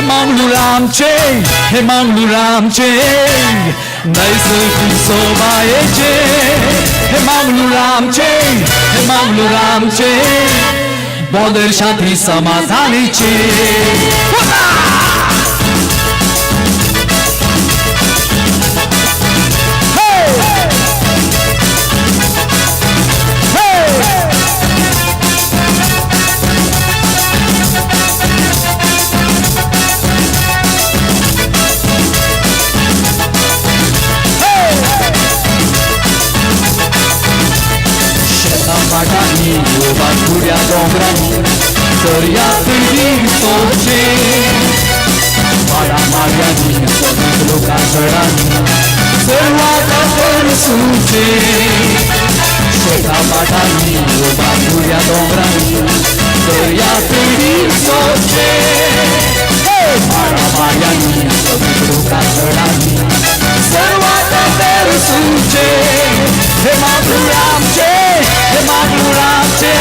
मागलू रामचे हे मागलू रामचे नैसर्गिक शोभायेचे हे मागलू रामचे हे मागलू रामचे बॉर्डर शांती समाधानीचे शेतापाटांनी बाजूऱ्या डोंगरांनी दर्यातली सोचे माड्यांनी लोकांचडांनी सर्वात सुचे शेतापाटांनी बाजूऱ्या डोंगरांनी दर्यातली सोचे माड्यांनी लोकांचडांनी सर्वात सुचे हे मागलू रामचे हे मागलू रामचे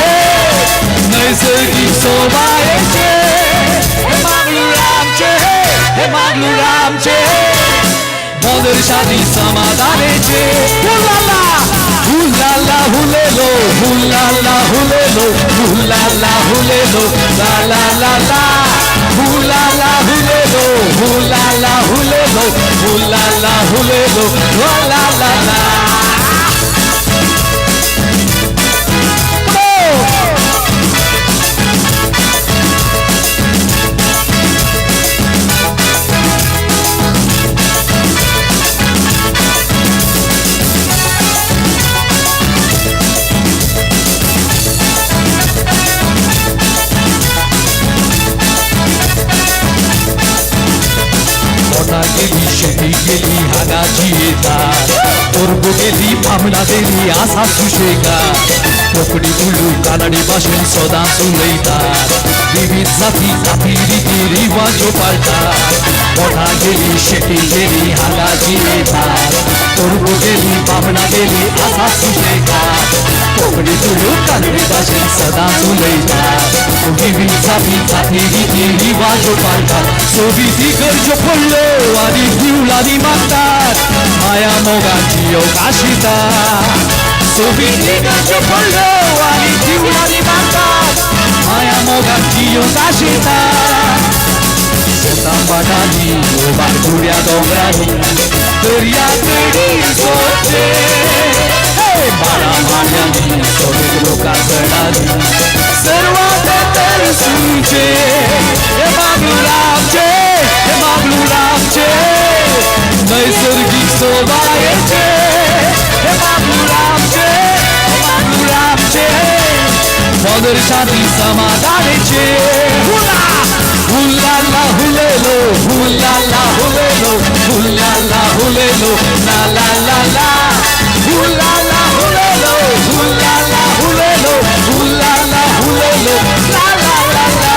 नैसर्गिक शोभायेचे हे मागलू रामचे हे मागलू रामचे बॉर्डर शांती समाधानेचे हुलाला हुलाला हुलेलो हुलाला हुलेलो हुलाला हुलेलो ला ला ला ला हुलाला हुलेलो हुलाला हुलेलो हुलाला हुलेलो ला ला ला ला गेली शेती गेली हागाची येतात तोरगो गेली भामना गेली आसा सुशेगार कोकणी उलू कानडी भाषेन सदां उलयतात विविध जाती जाती रिती रिवाज पाळटात मोठा गेली शेती गेली हागाची येतात तोरगो गेली भामना गेली आसा सुशेगार कोकणी उलू कानडी भाषेन सदां उलयतात विविध जाती जाती रिती रिवाज पाळटात सोबीती गरजो पडलो आनी दिवलांनी मागतात माया मोगाची अवकाशिता सोबीती गरजो पडलो आनी दिवलांनी मागतात माया मोगाची अवकाशिता शेतांबाटांनी बारकुड्या डोंगरांनी दर्यातली सोचे माड्यांनी सोबीत लोकांचडांनी सर्वात सुचे हे मागलू रामचे हे मागलू रामचे नैसर्गिक शोभायेचे हे मागलू रामचे हे मागलू रामचे बॉर्डर शांती समाधानेचे हुलाला हुलेलो हुलाला हुलेलो हुलाला हुलेलो ला ला ला ला हुलाला हुलेलो हुलाला हुलेलो हुलाला हुलेलो ला ला ला ला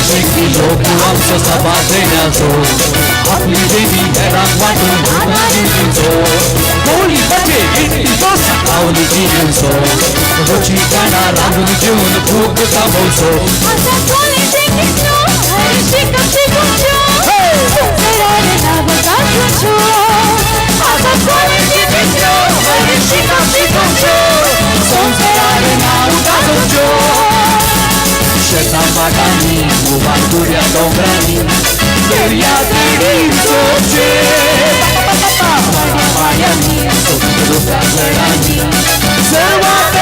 आमचो सभा देण्याचो आपली देवी हेरांक वाटून दिवचो होळी बचे इडलीचो सकावली जिणेचो रुची काना रांदून जेवून भूक थांबोवचो शेतांबाटांनी बारकुड्या डोंगरांनी दर्यातली सोचे माड्यांनी लोकांचडांनी सर्वात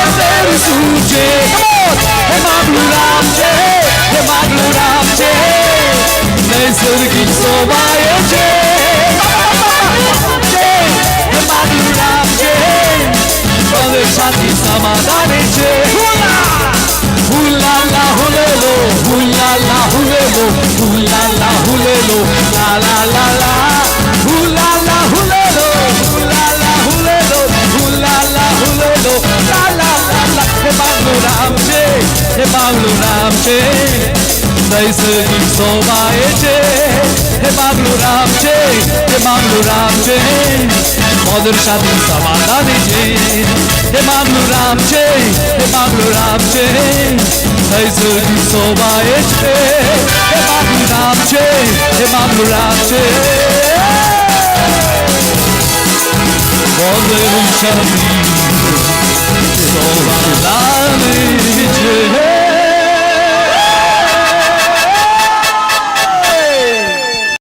सुचे हे मागलू रामचे हे मागलू रामचे नैसर्गिक शोभायेचे हे मागलू समाधानाचे हुलाला हुलेलो हुलाला हुलेलो हुलाला हुलेलो ला ला ला ला हुलाला हुलेलो हुलाला हुलेलो हुलाला हुलेलो ला ला ला ला हे बांगलो रामचे नैसर्गिक शोभायेचे हे बांगलो रामचे मदरशातील समाधानाचे हे बांगलो रामचे नैसर्गिक शोभायेचे हे बांगलो रामचे Boze Huşami